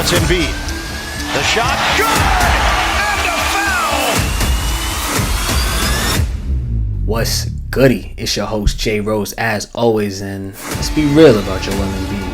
it's Embiid. The shot, good! And a foul! What's goody? It's your host J Rose as always, and let's be real about Joel Embiid.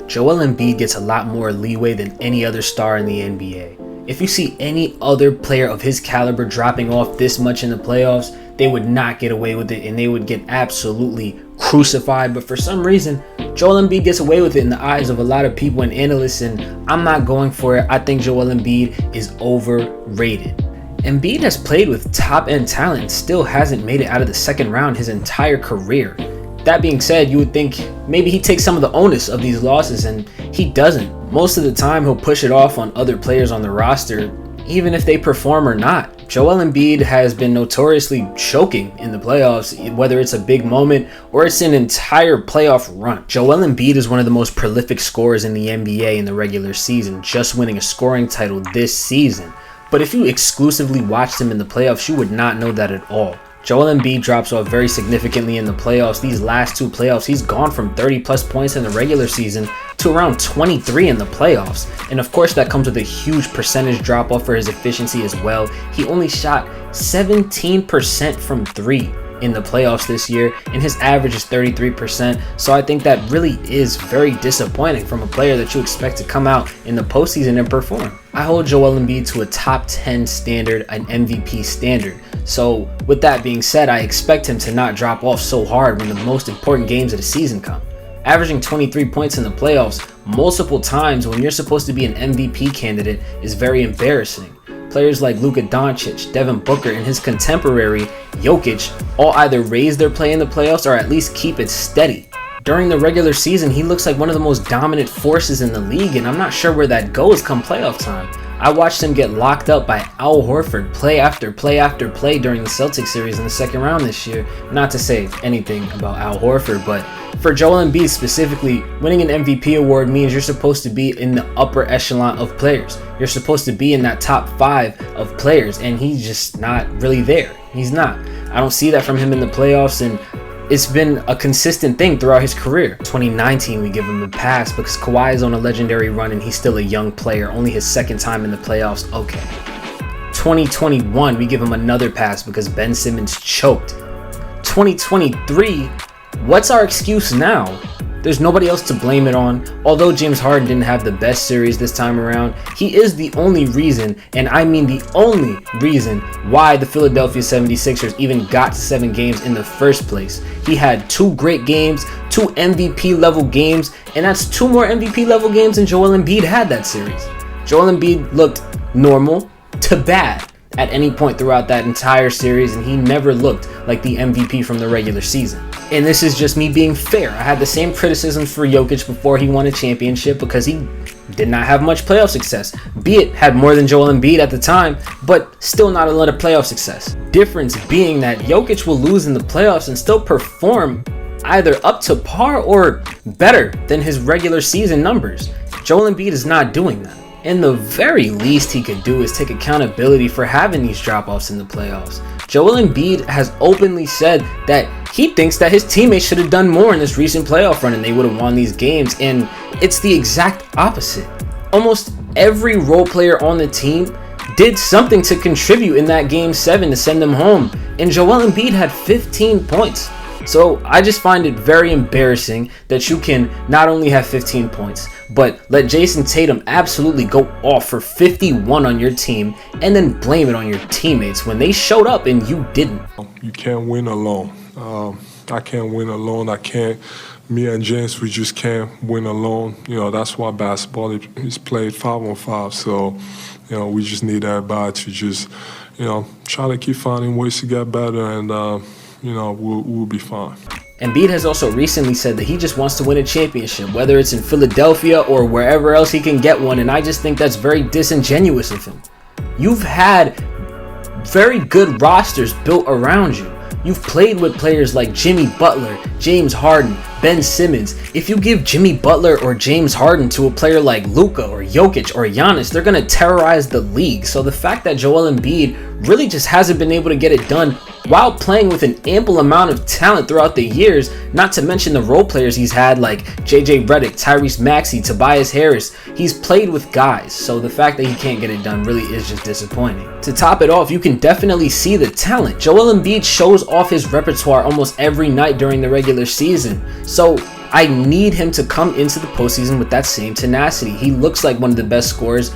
Joel Embiid gets a lot more leeway than any other star in the NBA. If you see any other player of his caliber dropping off this much in the playoffs, they would not get away with it and they would get absolutely crucified. But for some reason, Joel Embiid gets away with it in the eyes of a lot of people and analysts, and I'm not going for it. I think Joel Embiid is overrated. Embiid has played with top-end talent and still hasn't made it out of the second round his entire career. That being said, you would think maybe he takes some of the onus of these losses, and he doesn't. Most of the time, he'll push it off on other players on the roster, even if they perform or not. Joel Embiid has been notoriously choking in the playoffs, whether it's a big moment or it's an entire playoff run. Joel Embiid is one of the most prolific scorers in the NBA in the regular season, just winning a scoring title this season. But if you exclusively watched him in the playoffs, you would not know that at all. Joel Embiid drops off very significantly in the playoffs. These last two playoffs, he's gone from 30 plus points in the regular season to around 23 in the playoffs. And of course, that comes with a huge percentage drop off for his efficiency as well. He only shot 17% from three in the playoffs this year, and his average is 33%. So I think that really is very disappointing from a player that you expect to come out in the postseason and perform. I hold Joel Embiid to a top 10 standard, an MVP standard. So with that being said, I expect him to not drop off so hard when the most important games of the season come. Averaging 23 points in the playoffs multiple times when you're supposed to be an MVP candidate is very embarrassing. Players like Luka Doncic, Devin Booker, and his contemporary Jokic all either raise their play in the playoffs or at least keep it steady. During the regular season, he looks like one of the most dominant forces in the league, and I'm not sure where that goes come playoff time. I watched him get locked up by Al Horford play after play after play during the Celtics series in the second round this year. Not to say anything about Al Horford, but for Joel Embiid specifically, winning an MVP award means you're supposed to be in the upper echelon of players. You're supposed to be in that top 5 of players, and he's just not really there. He's not. I don't see that from him in the playoffs, and it's been a consistent thing throughout his career. 2019, we give him a pass because Kawhi is on a legendary run and he's still a young player, only his second time in the playoffs. Okay. 2021, we give him another pass because Ben Simmons choked. 2023, what's our excuse now? There's nobody else to blame it on. Although James Harden didn't have the best series this time around, he is the only reason, and I mean the only reason, why the Philadelphia 76ers even got to 7 games in the first place. He had 2 great games, 2 MVP level games, and that's 2 more MVP level games than Joel Embiid had that series. Joel Embiid looked normal to bad at any point throughout that entire series, and he never looked like the MVP from the regular season. And this is just me being fair. I had the same criticisms for Jokic before he won a championship because he did not have much playoff success. Be it had more than Joel Embiid at the time, but still not a lot of playoff success. Difference being that Jokic will lose in the playoffs and still perform either up to par or better than his regular season numbers. Joel Embiid is not doing that. And the very least he could do is take accountability for having these drop-offs in the playoffs. Joel Embiid has openly said that he thinks that his teammates should have done more in this recent playoff run and they would have won these games, and it's the exact opposite. Almost every role player on the team did something to contribute in that game 7 to send them home, and Joel Embiid had 15 points. So I just find it very embarrassing that you can not only have 15 points, but let Jason Tatum absolutely go off for 51 on your team and then blame it on your teammates when they showed up and you didn't. You can't win alone. I can't win alone. Me and James, we just can't win alone. That's why basketball is played 5-on-5. So, we just need everybody to just, try to keep finding ways to get better, and we'll be fine. Embiid has also recently said that he just wants to win a championship, whether it's in Philadelphia or wherever else he can get one, and I just think that's very disingenuous of him. You've had very good rosters built around you. You've played with players like Jimmy Butler, James Harden, Ben Simmons. If you give Jimmy Butler or James Harden to a player like Luka or Jokic or Giannis, they're going to terrorize the league. So the fact that Joel Embiid really just hasn't been able to get it done while playing with an ample amount of talent throughout the years, not to mention the role players he's had like JJ Redick, Tyrese Maxey, Tobias Harris. He's played with guys, so the fact that he can't get it done really is just disappointing. To top it off, you can definitely see the talent. Joel Embiid shows off his repertoire almost every night during the regular season, so I need him to come into the postseason with that same tenacity. He looks like one of the best scorers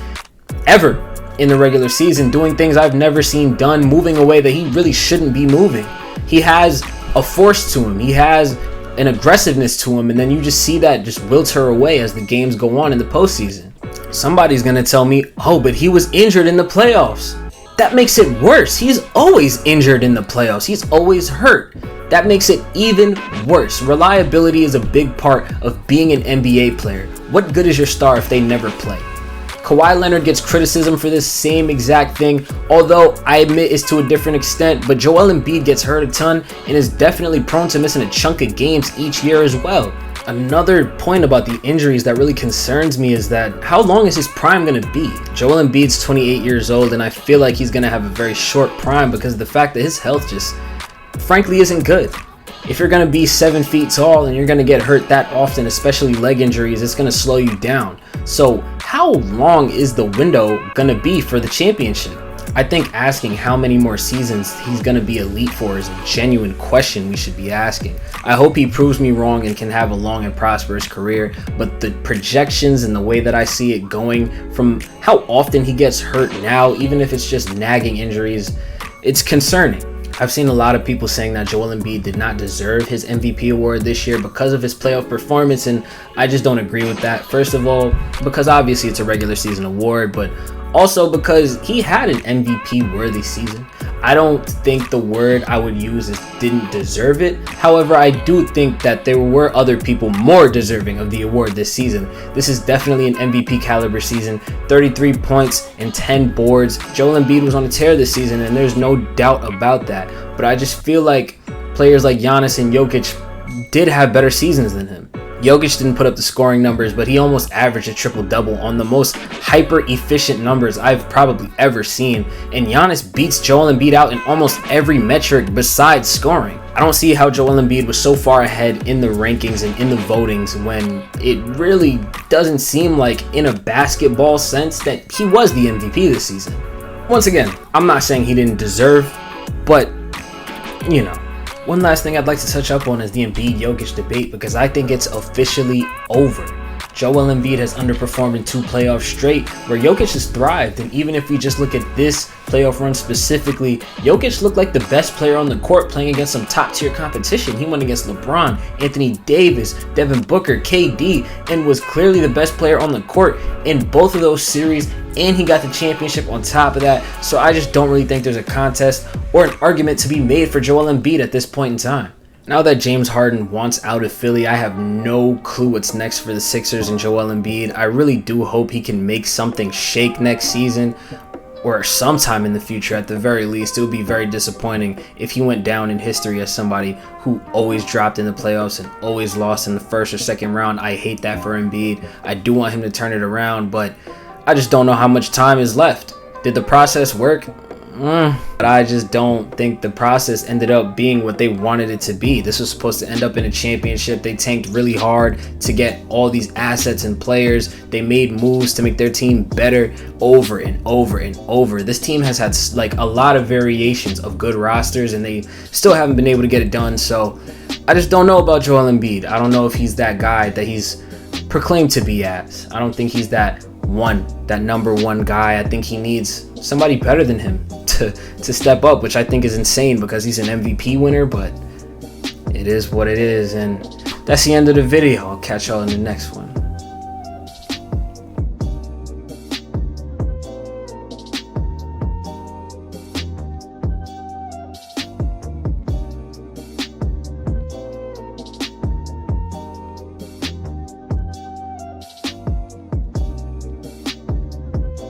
ever in the regular season, doing things I've never seen done, moving away that he really shouldn't be moving. He has a force to him. He has an aggressiveness to him, and then you just see that just wilter away as the games go on in the postseason. Somebody's going to tell me, oh, but he was injured in the playoffs. That makes it worse. He's always injured in the playoffs. He's always hurt. That makes it even worse. Reliability is a big part of being an NBA player. What good is your star if they never play? Kawhi Leonard gets criticism for this same exact thing, although I admit it's to a different extent, but Joel Embiid gets hurt a ton and is definitely prone to missing a chunk of games each year as well. Another point about the injuries that really concerns me is that how long is his prime going to be? Joel Embiid's 28 years old, and I feel like he's going to have a very short prime because of the fact that his health just frankly isn't good. If you're going to be 7 feet tall and you're going to get hurt that often, especially leg injuries, it's going to slow you down. So how long is the window going to be for the championship? I think asking how many more seasons he's going to be elite for is a genuine question we should be asking. I hope he proves me wrong and can have a long and prosperous career, but the projections and the way that I see it going from how often he gets hurt now, even if it's just nagging injuries, it's concerning. I've seen a lot of people saying that Joel Embiid did not deserve his MVP award this year because of his playoff performance, and I just don't agree with that. First of all, because obviously it's a regular season award, but also because he had an MVP worthy season. I don't think the word I would use is didn't deserve it. However, I do think that there were other people more deserving of the award this season. This is definitely an MVP caliber season. 33 points and 10 boards. Joel Embiid was on a tear this season, and there's no doubt about that. But I just feel like players like Giannis and Jokic did have better seasons than him. Jokic didn't put up the scoring numbers, but he almost averaged a triple-double on the most hyper-efficient numbers I've probably ever seen. And Giannis beats Joel Embiid out in almost every metric besides scoring. I don't see how Joel Embiid was so far ahead in the rankings and in the votings when it really doesn't seem like, in a basketball sense, that he was the MVP this season. Once again, I'm not saying he didn't deserve, but, you know. One last thing I'd like to touch up on is the Embiid-Jokic debate, because I think it's officially over. Joel Embiid has underperformed in 2 playoffs straight, where Jokic has thrived, and even if we just look at this playoff run specifically, Jokic looked like the best player on the court playing against some top-tier competition. He went against LeBron, Anthony Davis, Devin Booker, KD, and was clearly the best player on the court in both of those series, and he got the championship on top of that. So I just don't really think there's a contest or an argument to be made for Joel Embiid at this point in time. Now that James Harden wants out of Philly, I have no clue what's next for the Sixers and Joel Embiid. I really do hope he can make something shake next season, or sometime in the future at the very least. It would be very disappointing if he went down in history as somebody who always dropped in the playoffs and always lost in the first or second round. I hate that for Embiid. I do want him to turn it around, but I just don't know how much time is left. Did the process work? But I just don't think the process ended up being what they wanted it to be. This was supposed to end up in a championship. They tanked really hard to get all these assets and players. They made moves to make their team better over and over and over. This team has had like a lot of variations of good rosters, and they still haven't been able to get it done. So I just don't know about Joel Embiid. I don't know if he's that guy that he's proclaimed to be as. I don't think he's that number one guy. I think he needs somebody better than him to step up, which I think is insane because he's an MVP winner, but it is what it is. And that's the end of the video. I'll catch y'all in the next one.